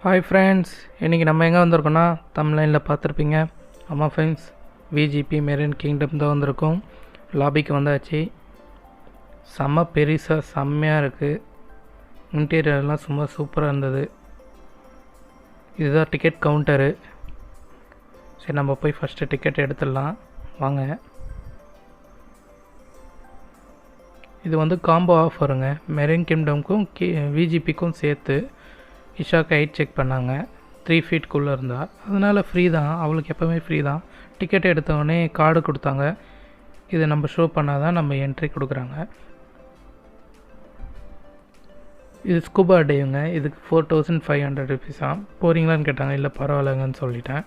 Hi friends, இன்றைக்கி நம்ம எங்கே வந்திருக்கோன்னா தமிழ்லைனில் பார்த்துருப்பீங்க. ஆமாம் ஃப்ரெண்ட்ஸ், விஜிபி மெரின் கிங்டம் தான் வந்திருக்கோம். லாபிக்கு வந்தாச்சு. செம்ம பெருசாக செம்மையாக இருக்குது. இன்டீரியர்லாம் சும்மா சூப்பராக இருந்தது. இதுதான் டிக்கெட் கவுண்டரு. சரி, நம்ம போய் ஃபஸ்ட்டு டிக்கெட் எடுத்துடலாம் வாங்க. இது வந்து காம்போ ஆஃபருங்க. மெரின் கிங்டம்க்கும் விஜிபிக்கும் சேர்த்து இஷாக்கு ஹைட் செக் பண்ணாங்க. 3 ஃபீட்குள்ளே இருந்தால், அதனால் ஃப்ரீ தான். அவளுக்கு எப்போவுமே ஃப்ரீ தான். டிக்கெட் எடுத்தவொடனே கார்டு கொடுத்தாங்க. இதை நம்ம ஷோ பண்ணால் தான் நம்ம என்ட்ரி கொடுக்குறாங்க. இது ஸ்கூபா டேவுங்க. இதுக்கு 4500 ருபீஸாக. போகிறீங்களான்னு கேட்டாங்க. இல்லை பரவாயில்லைங்கன்னு சொல்லிட்டேன்.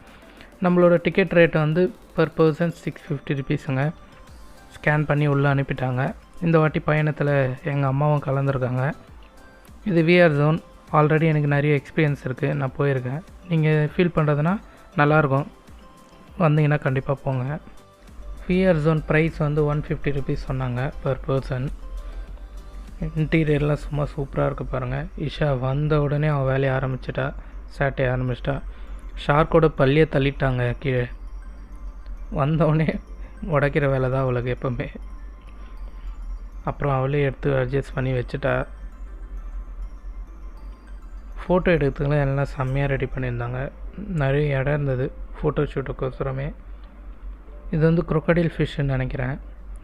நம்மளோட டிக்கெட் ரேட் வந்து பர் பர்சன் 650 ருபீஸுங்க. ஸ்கேன் பண்ணி உள்ளே அனுப்பிட்டாங்க. இந்த வாட்டி பயணத்தில் எங்கள் அம்மாவும் கலந்துருக்காங்க. இது விஆர் ஜோன். ஆல்ரெடி எனக்கு நிறைய எக்ஸ்பீரியன்ஸ் இருக்குது, நான் போயிருக்கேன். நீங்கள் ஃபீல் பண்ணுறதுனா நல்லாயிருக்கும், வந்தீங்கன்னா கண்டிப்பாக போங்க. விஆர் ஜோன் ப்ரைஸ் வந்து 150 ருபீஸ் சொன்னாங்க பர் பர்சன். இன்டீரியர்லாம் சும்மா சூப்பராக இருக்குது பாருங்கள். இஷா வந்த உடனே அவள் வேலையை ஆரம்பிச்சிட்டா, சேட்டையை ஆரம்பிச்சிட்டா. ஷார்க்கோட பள்ளியை தள்ளிட்டாங்க கீழே. வந்தவுடனே உடைக்கிற வேலை தான் அவளுக்கு எப்போவுமே. அப்புறம் அவளே எடுத்து அட்ஜஸ்ட் பண்ணி வச்சுட்டா. ஃபோட்டோ எடுக்கிறதுக்குலாம் எல்லாம் செம்மையாக ரெடி பண்ணியிருந்தாங்க. நிறைய இடம் இருந்தது ஃபோட்டோ ஷூட்டுக்கோசரமே. இது வந்து க்ரொக்கடைல் ஃபிஷ்ஷுன்னு நினைக்கிறேன்.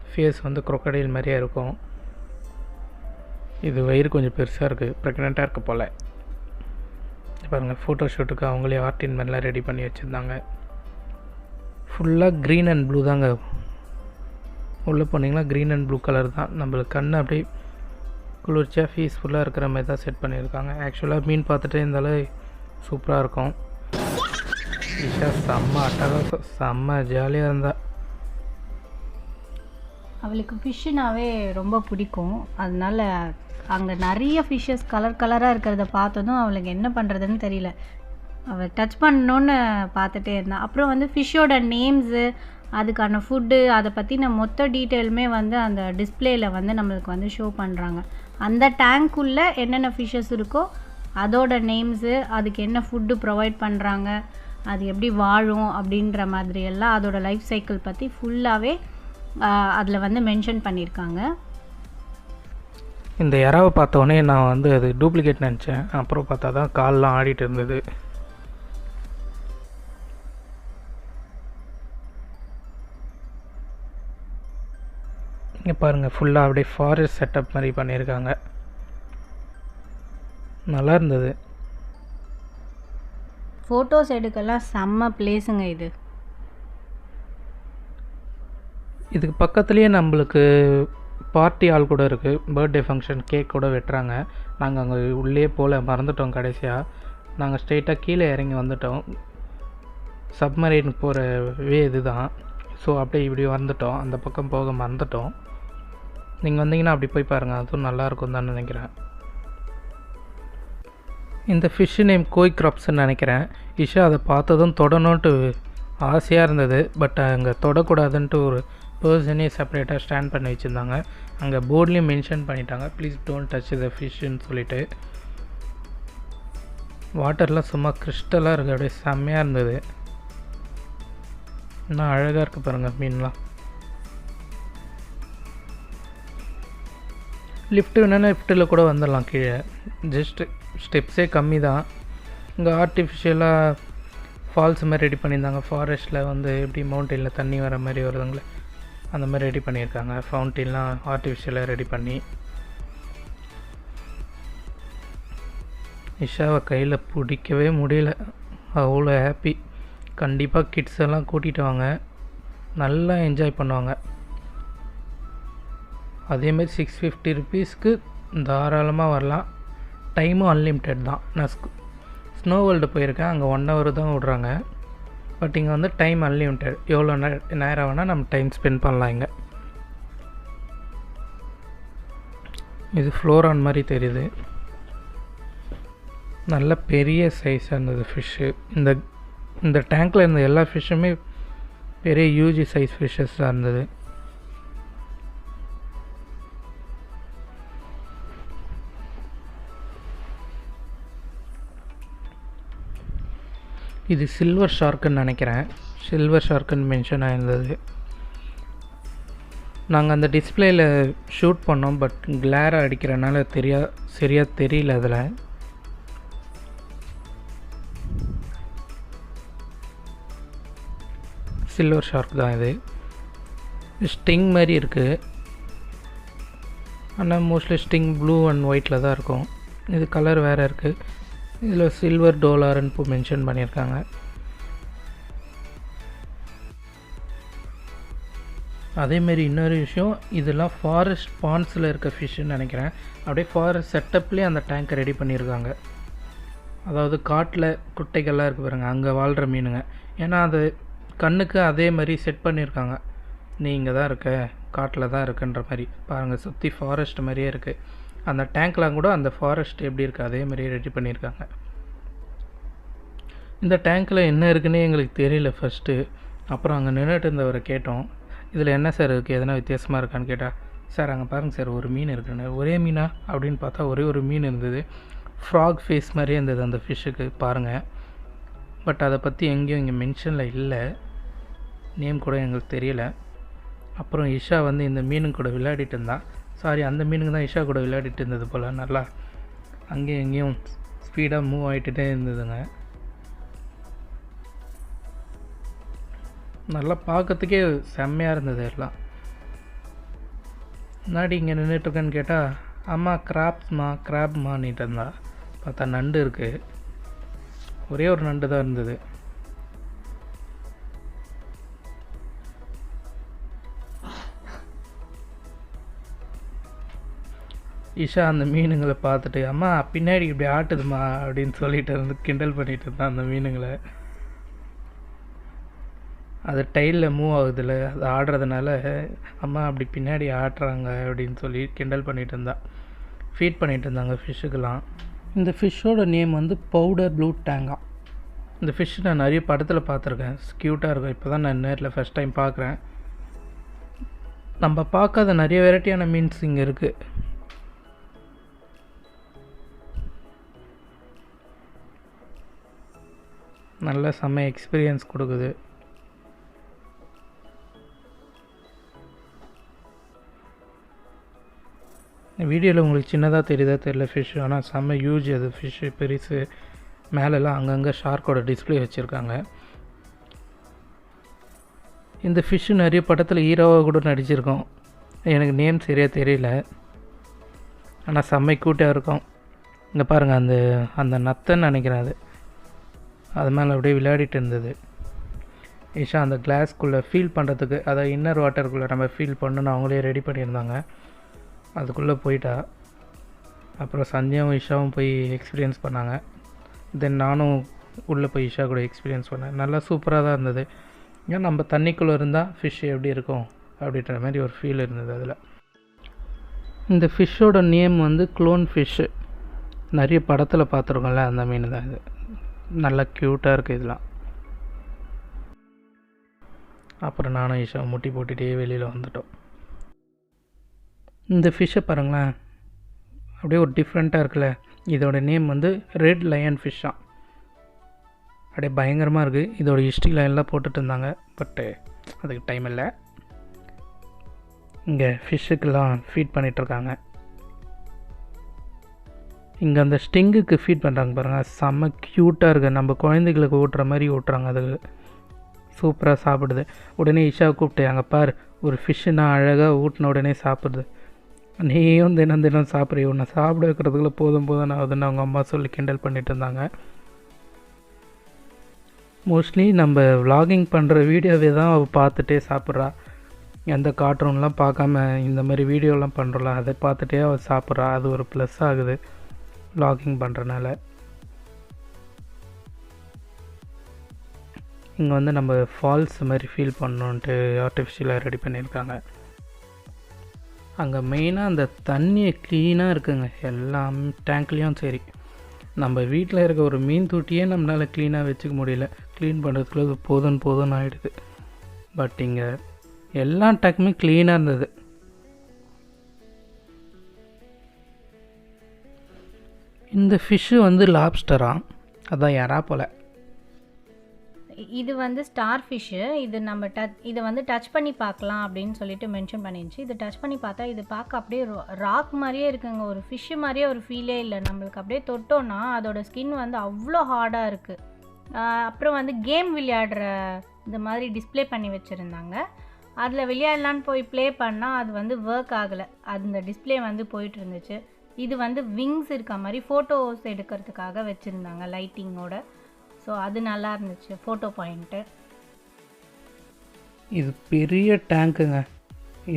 ஃபேஸ் வந்து க்ரொக்கடைல் மாதிரியே இருக்கும். இது வயிறு கொஞ்சம் பெருசாக இருக்குது, ப்ரெக்னெண்ட்டாக இருக்க போல். பாருங்கள், ஃபோட்டோ ஷூட்டுக்கு அவங்களே ஆர்டின் மாதிரிலாம் ரெடி பண்ணி வச்சுருந்தாங்க. ஃபுல்லாக க்ரீன் அண்ட் ப்ளூ தாங்க. உள்ளே போனீங்கன்னா க்ரீன் அண்ட் ப்ளூ கலர் தான். நம்மளுக்கு கண் அப்படியே குளிர்ச்சியாக பீஸ்ஃபுல்லாக இருக்கிற மாதிரி தான் செட் பண்ணியிருக்காங்க. ஆக்சுவலாக மீன் பார்த்துட்டே இருந்தாலும் சூப்பராக இருக்கும். இஷா செம்ம அட்டகாசம், செம்ம ஜாலியாக இருந்தா. அவளுக்கு ஃபிஷ்ஷுனாவே ரொம்ப பிடிக்கும். அதனால அங்கே நிறைய ஃபிஷ்ஷஸ் கலராக இருக்கிறத பார்த்ததும் அவளுக்கு என்ன பண்ணுறதுன்னு தெரியல. அவள் டச் பண்ணணுன்னு பார்த்துட்டே இருந்தாள். அப்புறம் வந்து ஃபிஷ்ஷோட நேம்ஸு, அதுக்கான ஃபுட்டு, அதை பற்றின மொத்த டீட்டெயிலுமே வந்து அந்த டிஸ்பிளேயில் வந்து நம்மளுக்கு வந்து ஷோ பண்ணுறாங்க. அந்த டேங்க்குள்ளே என்னென்ன ஃபிஷ்ஷஸ் இருக்கோ அதோட நேம்ஸு, அதுக்கு என்ன ஃபுட்டு ப்ரொவைட் பண்ணுறாங்க, அது எப்படி வாழும் அப்படின்ற மாதிரியெல்லாம் அதோட லைஃப் சைக்கிள் பற்றி ஃபுல்லாகவே அதில் வந்து மென்ஷன் பண்ணியிருக்காங்க. இந்த இறாவை பார்த்தோன்னே நான் வந்து அது டூப்ளிகேட் நினச்சேன். அப்புறம் பார்த்தா தான் கால்லாம் ஆடிட்டு இருந்தது. இங்கே பாருங்கள், ஃபுல்லாக அப்படியே ஃபாரஸ்ட் செட்டப் மாதிரி பண்ணியிருக்காங்க. நல்லா இருந்தது. ஃபோட்டோஸ் எடுக்கலாம் செம்ம பிளேஸுங்க இது. இதுக்கு பக்கத்துலேயே நம்மளுக்கு பார்ட்டி ஹால் கூட இருக்குது. பர்த்டே ஃபங்க்ஷன் கேக் கூட வெட்டுறாங்க. நாங்கள் அங்கே உள்ளே போல் மறந்துட்டோம். கடைசியாக நாங்கள் ஸ்ட்ரெயிட்டாக கீழே இறங்கி வந்துட்டோம். சப்மரைனுக்கு போகிற இது தான். ஸோ அப்படியே இப்படி வந்துட்டோம். அந்த பக்கம் போக மறந்துட்டோம். நீங்கள் வந்தீங்கன்னா அப்படி போய் பாருங்கள், அதுவும் நல்லாயிருக்கும் தான் நினைக்கிறேன். இந்த ஃபிஷ்ஷு நேம் கோய் க்ராப்ஸ்ன்னு நினைக்கிறேன். இஷா அதை பார்த்ததும் தொடணுன்ட்டு ஆசையாக இருந்தது. பட் அங்கே தொடக்கூடாதுன்ட்டு ஒரு பர்சனே செப்பரேட்டாக ஸ்டாண்ட் பண்ணி வச்சுருந்தாங்க. அங்கே போர்ட்லேயும் மென்ஷன் பண்ணிட்டாங்க, ப்ளீஸ் டோன்ட் டச் த ஃபிஷ்ஷுன்னு சொல்லிட்டு. வாட்டர்லாம் சும்மா கிறிஸ்டலாக இருக்குது, அப்படியே செம்மையாக இருந்தது. இன்னும் அழகாக இருக்குது பாருங்கள் மீன்லாம். லிஃப்ட்டு வேணுன்னா லிஃப்ட்டில் கூட வந்துடலாம் கீழே. ஜஸ்ட்டு ஸ்டெப்ஸே கம்மி தான். இங்கே ஆர்டிஃபிஷியலாக ஃபால்ஸ் மாதிரி ரெடி பண்ணியிருந்தாங்க. ஃபாரஸ்ட்டில் வந்து எப்படி மவுண்டெயினில் தண்ணி வர மாதிரி வருதுங்களே, அந்த மாதிரி ரெடி பண்ணியிருக்காங்க. ஃபவுண்டெயின்லாம் ஆர்டிஃபிஷியலாக ரெடி பண்ணி. இஷாவை கையில் பிடிக்கவே முடியல, அவ்வளோ ஹாப்பி. கண்டிப்பாக கிட்ஸ் எல்லாம் கூட்டிகிட்டு வாங்க, நல்லா என்ஜாய் பண்ணுவாங்க. அதேமாதிரி 650 ருபீஸ்க்கு தாராளமாக வரலாம். டைமும் அன்லிமிட்டெட் தான். நான் ஸ்னோ வேர்ல்டு போயிருக்கேன், அங்கே 1 hour தான் விட்றாங்க. பட் இங்கே வந்து டைம் அன்லிமிட்டெட். எவ்வளோ நேரம் வேணால் நம்ம டைம் ஸ்பெண்ட் பண்ணலாம் இங்கே. இது ஃப்ளோரான் மாதிரி தெரியுது. நல்ல பெரிய சைஸாக இருந்தது ஃபிஷ்ஷு. இந்த டேங்க்கில் இருந்த எல்லா ஃபிஷ்ஷுமே பெரிய யூஜி சைஸ் ஃபிஷ்ஷஸ் தான் இருந்தது. இது சில்வர் ஷார்க்குன்னு நினைக்கிறேன். சில்வர் ஷார்க்குன்னு மென்ஷன் ஆகிருந்தது. நாங்கள் அந்த டிஸ்பிளேயில் ஷூட் பண்ணோம், பட் கிளாராக அடிக்கிறனால சரியாக தெரியல. அதில் சில்வர் ஷார்க் தான் இது. ஸ்டிங் மாதிரி இருக்குது, ஆனால் மோஸ்ட்லி ஸ்டிங் ப்ளூ அண்ட் ஒயிட்டில் தான் இருக்கும். இது கலர் வேறு இருக்குது. இதில் சில்வர் டோலார்னு இப்போ மென்ஷன் பண்ணியிருக்காங்க. அதேமாரி இன்னொரு விஷயம், இதெல்லாம் ஃபாரஸ்ட் பாண்ட்ஸில் இருக்க ஃபிஷ்ஷுன்னு நினைக்கிறேன். அப்படியே ஃபாரஸ்ட் செட்டப்லேயே அந்த டேங்கை ரெடி பண்ணியிருக்காங்க. அதாவது காட்டில் குட்டைகள்லாம் இருக்குது பாருங்கள், அங்கே வாழ்கிற மீனுங்க. ஏன்னா அது கண்ணுக்கு அதே மாதிரி செட் பண்ணியிருக்காங்க. நீ இங்கே தான் இருக்க, காட்டில் தான் இருக்குன்ற மாதிரி பாருங்கள். சுற்றி ஃபாரஸ்ட் மாதிரியே இருக்குது. அந்த டேங்க்லாம் கூட அந்த ஃபாரஸ்ட் எப்படி இருக்குது அதே மாதிரியே ரெடி பண்ணியிருக்காங்க. இந்த டேங்க்கில் என்ன இருக்குன்னே எங்களுக்கு தெரியல ஃபஸ்ட்டு. அப்புறம் அங்கே நின்றுட்டு இருந்தவரை கேட்டோம், இதில் என்ன சார் இருக்குது, எதனா வித்தியாசமாக இருக்கான்னு கேட்டால், சார் அங்கே பாருங்கள் சார் ஒரு மீன் இருக்குன்னு. ஒரே மீனா அப்படின்னு பார்த்தா ஒரே ஒரு மீன் இருந்தது. ஃப்ராக் ஃபேஸ் மாதிரியே இருந்தது அந்த ஃபிஷ்ஷுக்கு பாருங்கள். பட் அதை பற்றி எங்கேயும் இங்கே மென்ஷனில் இல்லை, நேம் கூட எங்களுக்கு தெரியல. அப்புறம் இஷா வந்து இந்த மீனுங்க கூட விளையாடிட்டு இருந்தான். சாரி, அந்த மீனுங்க தான் இஷா கூட விளையாடிட்டு இருந்தது போல். நல்லா அங்கேயும் எங்கேயும் ஸ்பீடாக மூவ் ஆகிட்டுட்டே இருந்ததுங்க. நல்லா பார்க்கறதுக்கே செம்மையாக இருந்தது எல்லாம். முன்னாடி இங்கே நின்றுட்டுருக்கேன்னு கேட்டால், அம்மா கிராப்மான்னுட்டு இருந்தா. பார்த்தா நண்டு இருக்குது. ஒரே ஒரு நண்டு தான் இருந்தது. இஷா அந்த மீனுங்களை பார்த்துட்டு, அம்மா பின்னாடி இப்படி ஆட்டுதுமா அப்படின்னு சொல்லிட்டு இருந்து கிண்டல் பண்ணிகிட்டு இருந்தான் அந்த மீனுங்களை. அது டைலில் மூவ் ஆகுதுல்ல, அது ஆடுறதுனால அம்மா அப்படி பின்னாடி ஆட்டுறாங்க அப்படின்னு சொல்லி கிண்டல் பண்ணிகிட்டு இருந்தான். ஃபீட் பண்ணிகிட்டு இருந்தாங்க ஃபிஷ்ஷுக்கெல்லாம். இந்த ஃபிஷ்ஷோட நேம் வந்து பவுடர் ப்ளூ டேங்கா. இந்த ஃபிஷ் நான் நிறைய படத்தில் பார்த்துருக்கேன், க்யூட்டாக இருக்கும். இப்போ தான் நான் நேரில் ஃபஸ்ட் டைம் பார்க்குறேன். நம்ம பார்க்காத நிறைய வெரைட்டியான மீன்ஸ் இங்கே இருக்குது. நல்ல செம்ம எக்ஸ்பீரியன்ஸ் கொடுக்குது. வீடியோவில் உங்களுக்கு சின்னதாக தெரியுதா தெரியல ஃபிஷ், ஆனால் செம்ம ஹியூஜ் அது ஃபிஷ்ஷு, பெருசு. மேலெல்லாம் அங்கங்கே ஷார்க்கோட டிஸ்பிளே வச்சுருக்காங்க. இந்த ஃபிஷ்ஷு நிறைய படத்தில் ஹீரோவாக கூட நடிச்சிருக்கோம். எனக்கு நேம் சரியாக தெரியல, ஆனால் செம்ம கூட்டாக இருக்கும். இங்கே பாருங்கள், அந்த நத்தைன்னு நினைக்கிறேன். அது மேலே அப்படியே விளையாடிட்டு இருந்தது. ஈஷா அந்த கிளாஸ்க்குள்ளே ஃபீல் பண்ணுறதுக்கு, அதை இன்னர் வாட்டருக்குள்ளே நம்ம ஃபீல் பண்ணணுன்னு அவங்களே ரெடி பண்ணியிருந்தாங்க. அதுக்குள்ளே போயிட்டா. அப்புறம் சந்தியாவும் இஷாவும் போய் எக்ஸ்பீரியன்ஸ் பண்ணாங்க. தென் நானும் உள்ளே போய் இஷா கூட எக்ஸ்பீரியன்ஸ் பண்ணேன். நல்லா சூப்பராக தான் இருந்தது. ஏன்னா நம்ம தண்ணிக்குள்ளே இருந்தால் ஃபிஷ் எப்படி இருக்கும் அப்படின்ற மாதிரி ஒரு ஃபீல் இருந்தது அதில். இந்த ஃபிஷ்ஷோட நேம் வந்து க்ளோன் ஃபிஷ்ஷு. நிறைய படத்தில் பார்த்துருக்கோம்ல, அந்த மீன் தான் இது. நல்லா க்யூட்டாக இருக்குது இதெல்லாம். அப்புறம் நானும் ஈஷா முட்டி போட்டுகிட்டே வெளியில் வந்துட்டோம். இந்த ஃபிஷ்ஷை பாருங்களேன், அப்படியே ஒரு டிஃப்ரெண்ட்டாக இருக்குல்ல. இதோட நேம் வந்து ரெட் லயன் ஃபிஷ்ஷாக. அப்படியே பயங்கரமாக இருக்குது. இதோட ஹிஸ்ட்ரியில் எல்லாம் போட்டுட்டு இருந்தாங்க, பட்டு அதுக்கு டைம் இல்லை. இங்கே ஃபிஷ்ஷுக்கெல்லாம் ஃபீட் பண்ணிகிட்ருக்காங்க. இங்கே அந்த ஸ்டிங்குக்கு ஃபீட் பண்ணுறாங்க பாருங்கள், செம்ம க்யூட்டாக இருக்குது. நம்ம குழந்தைகளுக்கு ஊட்டுற மாதிரி ஊட்டுறாங்க. அது சூப்பராக சாப்பிடுது. உடனே இஷாவை கூப்பிட்டு, அங்கே பார் ஒரு ஃபிஷ்ஷு நான் அழகாக ஊட்டின உடனே சாப்பிடுது. நீயும் தினம் தினம் சாப்பிட்றீ, உன்னை சாப்பிட வைக்கிறதுக்குள்ளே போதும் ஆகுதுன்னு அவங்க அம்மா சொல்லி கிண்டல் பண்ணிட்டு இருந்தாங்க. மோஸ்ட்லி நம்ம விலாகிங் பண்ணுற வீடியோவே தான் அவள் பார்த்துட்டே சாப்பிட்றா. எந்த கார்ட்டூன்லாம் பார்க்காம இந்த மாதிரி வீடியோலாம் பண்ணுறோம்ல, அதை பார்த்துட்டே அவள் சாப்பிட்றா. அது ஒரு ப்ளஸ் ஆகுது விலாகிங் பண்ணுறனால. இங்கே வந்து நம்ம ஃபால்ஸ் மாதிரி ஃபீல் பண்ணணுன்ட்டு ஆர்டிஃபிஷியலாக ரெடி பண்ணியிருக்காங்க. அங்கே மெயினாக அந்த தண்ணியை க்ளீனாக இருக்குங்க, எல்லா டேங்க்லேயும் சரி. நம்ம வீட்டில் இருக்க ஒரு மீன் தொட்டியே நம்மளால் க்ளீனாக வச்சுக்க முடியல. க்ளீன் பண்ணுறதுக்குள்ள அது போதும்னு ஆகிடுது. பட் இங்கே எல்லா டேங்க்குமே க்ளீனாக இருந்தது. இந்த ஃபிஷ்ஷு வந்து லாப்ஸ்டரா, அதான் யாரா போல். இது வந்து ஸ்டார் ஃபிஷ்ஷு. இது நம்ம இதை வந்து டச் பண்ணி பார்க்கலாம் அப்படின்னு சொல்லிட்டு மென்ஷன் பண்ணிருந்துச்சு. இது டச் பண்ணி பார்த்தா இது பார்க்க அப்படியே ராக் மாதிரியே இருக்குங்க. ஒரு ஃபிஷ்ஷு மாதிரியே ஒரு ஃபீலே இல்லை. நம்மளுக்கு அப்படியே தொட்டோன்னா அதோட ஸ்கின் வந்து அவ்வளோ ஹார்டாக இருக்குது. அப்புறம் வந்து கேம் விளையாடுற இந்த மாதிரி டிஸ்ப்ளே பண்ணி வச்சுருந்தாங்க. அதில் விளையாடலான்னு போய் ப்ளே பண்ணால் அது வந்து ஒர்க் ஆகலை. அந்த டிஸ்ப்ளே வந்து போயிட்டு இருந்துச்சு. இது வந்து விங்ஸ் இருக்க மாதிரி ஃபோட்டோஸ் எடுக்கிறதுக்காக வச்சுருந்தாங்க லைட்டிங்கோட. ஸோ அது நல்லா இருந்துச்சு ஃபோட்டோ பாயிண்ட்டு. இது பெரிய டேங்க்குங்க.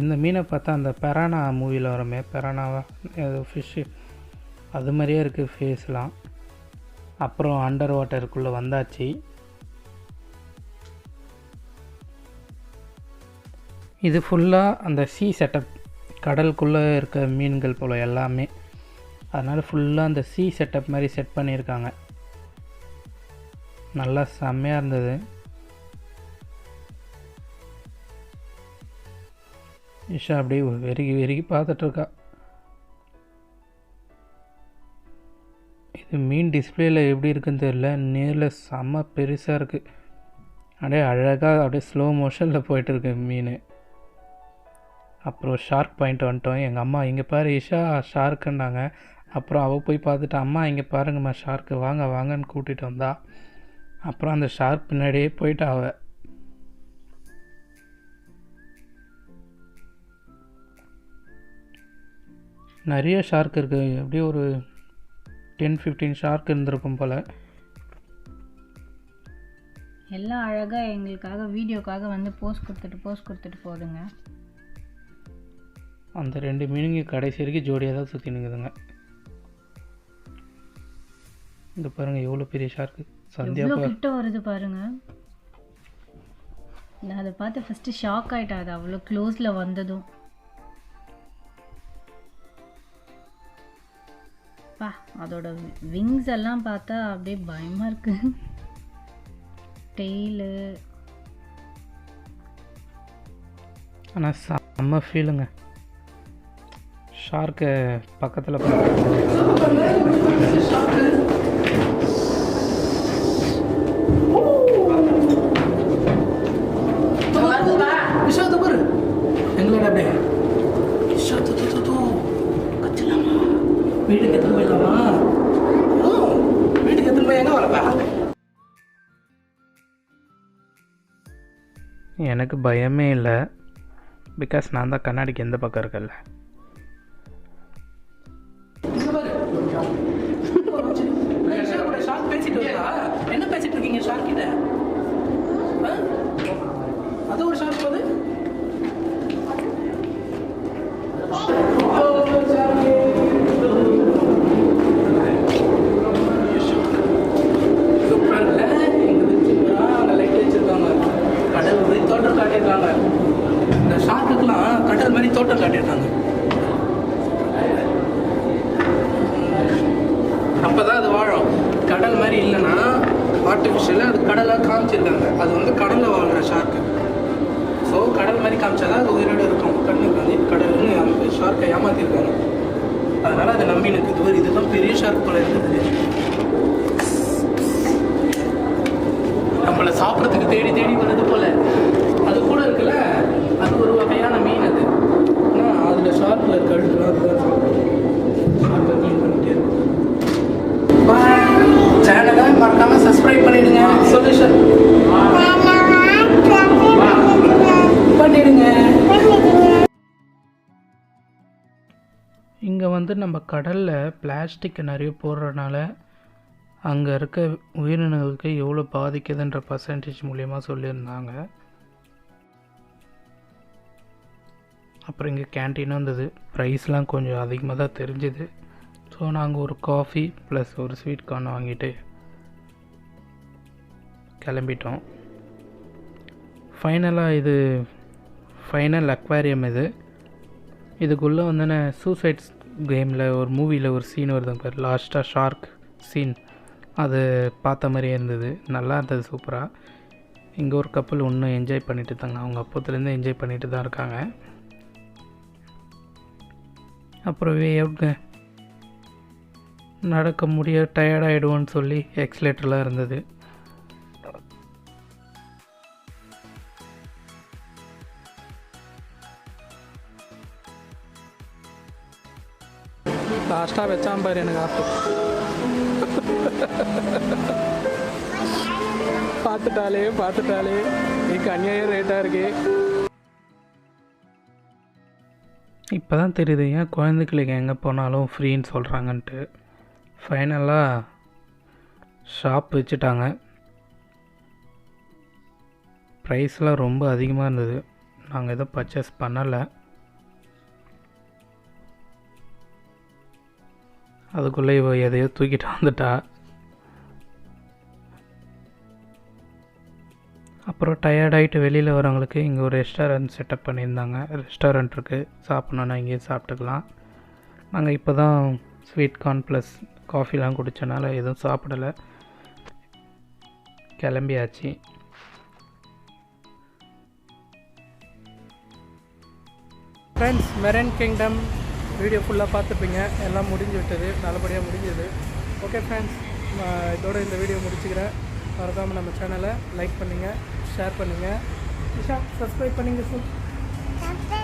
இந்த மீனை பார்த்தா அந்த பெரானா மூவியில் வரமே, பெரானாவா ஏதோ ஃபிஷ்ஷு அது மாதிரியே இருக்குது ஃபேஸ்லாம். அப்புறம் அண்டர் வாட்டருக்குள்ளே வந்தாச்சு. இது ஃபுல்லாக அந்த சீ செட்டப், கடலுக்குள்ளே இருக்க மீன்கள் போல் எல்லாமே. அதனால் ஃபுல்லாக அந்த சீ செட்டப் மாதிரி செட் பண்ணியிருக்காங்க. நல்லா செம்மையாக இருந்தது. இஷா அப்படியே வெறுகி பார்த்துட்ருக்கா. இது மீன் டிஸ்பிளேயில் எப்படி இருக்குன்னு தெரியல, நேரில் செம்ம பெருசாக இருக்குது. அப்படியே அழகாக அப்படியே ஸ்லோ மோஷனில் போயிட்டுருக்கு மீன். அப்புறம் ஷார்க் பாயிண்ட் வந்துட்டோம். எங்கள் அம்மா இங்கே பாரு இஷா ஷார்க்குன்னாங்க. அப்புறம் அவள் போய் பார்த்துட்டு, அம்மா இங்கே பாருங்கம்மா ஷார்க்கு, வாங்க வாங்கன்னு கூட்டிகிட்டு வந்தா. அப்புறம் அந்த ஷார்க் பின்னாடியே போயிட்டு அவள் நிறைய ஷார்க் இருக்குது. எப்படியும் ஒரு 10-15 ஷார்க் இருந்திருக்கும் போல். எல்லாம் அழகாக எங்களுக்காக வீடியோக்காக வந்து போஸ்ட் கொடுத்துட்டு போகுதுங்க. அந்த 2 மீனுங்க கடைசி வரைக்கும் ஜோடியாக தான் சுற்றி நிற்குதுங்க. இந்த பாருங்கள் எவ்வளோ பெரிய ஷார்க்கு. சந்தியா கிட்ட வருது பாருங்க. நான் அதை பார்த்து ஃபஸ்ட்டு ஷாக் ஆகிட்டேன். அது அவ்வளோ க்ளோஸில் வந்ததும் பா, அதோட விங்ஸ் எல்லாம் பார்த்தா அப்படியே பயமாக இருக்கு. டெய்லு ஆனால் செம்ம ஃபீலுங்க. ஷார்க்கு பக்கத்தில் எங்களோட அப்படியே கச்சிடலாமா, வீட்டுக்கு எத்தனை போயிடலாமா, வீட்டுக்கு எத்தனை போய் எங்கே வரப்பா. எனக்கு பயமே இல்லை, பிகாஸ் நான் தான் கண்ணாடிக்கு எந்த பக்கம் இருக்கல. என்ன பேசிட்டு இருக்கீங்க ஷார்க் கிட்ட? அது ஒரு ஷார்க் போது. கடல் மாதிரி தோட்டம் காட்டியிருக்காங்க. இந்த ஷார்க்குக்கெல்லாம் கடல் மாதிரி தோட்டம் காட்டியிருக்காங்க. அப்போதான் அது வாழும். கடல் மாதிரி இல்லைன்னா ஆர்டிஃபிஷியலாக அது கடலாக காமிச்சிருக்காங்க. அது வந்து கடலில் வாழ்கிற ஷார்க்கு. ஸோ கடல் மாதிரி காமிச்சாதான் அது உயிரோடு இருக்கும். கண்ணுக்கு வந்து கடல்னு அந்த ஷார்க்கை ஏமாற்றிருக்காங்க. அதனால் அதை நம்பி எனக்கு இதுதான் பெரிய ஷார்க் போல இருக்குது. நம்மளை சாப்பிட்றதுக்கு தேடி வருது போல். அது கூட இருக்குல்ல, அது ஒரு வகையான மீன். அது ஆனால் அதில் ஷார்க்கில் இருக்க அழுதுலாம் அதுதான் ஷார்க்கை க்ளீன் பண்ணிட்டே இருக்கும். சேனலை மறக்காமல் சப்ஸ்கிரைப் பண்ணிடுங்க. சொல்யூஷன் பண்ணிடுங்க. இங்கே வந்து நம்ம கடலில் பிளாஸ்டிக் நிறைய போடுறதுனால அங்கே இருக்க உயிரினங்களுக்கு எவ்வளோ பாதிக்குதுன்ற பர்சன்டேஜ் மூலியமாக சொல்லியிருந்தாங்க. அப்புறம் இங்கே கேன்டீனும் இருந்தது. ப்ரைஸ்லாம் கொஞ்சம் அதிகமாக தான் தெரிஞ்சுது. ஸோ நாங்கள் ஒரு காஃபி ப்ளஸ் ஒரு ஸ்வீட் கார்ன் வாங்கிட்டு கிளம்பிட்டோம். ஃபைனலாக இது ஃபைனல் அக்வாரியம். இதுக்குள்ளே வந்து சூசைட்ஸ் கேமில் ஒரு மூவியில் ஒரு சீன் வருதுங்க பேர், லாஸ்ட்டாக ஷார்க் சீன். அது பார்த்த மாதிரியே இருந்தது, நல்லா இருந்தது, சூப்பராக. இங்கே ஒரு கப்பல் இன்னும் என்ஜாய் பண்ணிட்டு இருந்தாங்க. அவங்க அப்போத்துலேருந்து என்ஜாய் பண்ணிட்டு தான் இருக்காங்க. அப்புறம் அவுட்ங்க நடக்க முடிய டயர்டாகிடுவோன்னு சொல்லி எக்ஸ்லேட்டர்லாம் இருந்தது. லாஸ்ட்டாக வச்சான் பாரு எனக்கு ஆப்பு. பார்த்துட்டாலே இதுக்கு அநியாயம் ரேட்டாக இருக்கு. இப்போ தான் தெரியுது ஏன் குழந்தைகளுக்கு எங்கே போனாலும் ஃப்ரீன்னு சொல்கிறாங்கன்ட்டு. ஃபைனலாக ஷாப் வச்சுட்டாங்க. ப்ரைஸ்லாம் ரொம்ப அதிகமாக இருந்தது. நாங்கள் எதுவும் பர்ச்சேஸ் பண்ணலை. அதுக்குள்ளே இவ எதையோ தூக்கிட்டு வந்துட்டா. அப்புறம் டயர்டாகிட்டு வெளியில் வரவங்களுக்கு இங்கே ஒரு ரெஸ்டாரண்ட் செட்டப் பண்ணியிருந்தாங்க. ரெஸ்டாரண்ட் இருக்குது, சாப்பிட்ணுன்னா இங்கேயும் சாப்பிட்டுக்கலாம். நாங்கள் இப்போ தான் ஸ்வீட் கார்ன் ப்ளஸ் காஃபிலாம் குடித்தனால எதுவும் சாப்பிடலை, கிளம்பியாச்சு. ஃப்ரெண்ட்ஸ், மெரைன் கிங்டம் வீடியோ ஃபுல்லாக பார்த்துப்பீங்க. எல்லாம் முடிஞ்சு விட்டது, நல்லபடியாக முடிஞ்சது. ஓகே ஃப்ரெண்ட்ஸ், நான் இதோட இந்த வீடியோ முடிச்சுக்கிறேன். மறக்காமல் நம்ம சேனலை லைக் பண்ணுங்கள், ஷேர் பண்ணுங்கள், சப்ஸ்கிரைப் பண்ணுங்கள் சார்.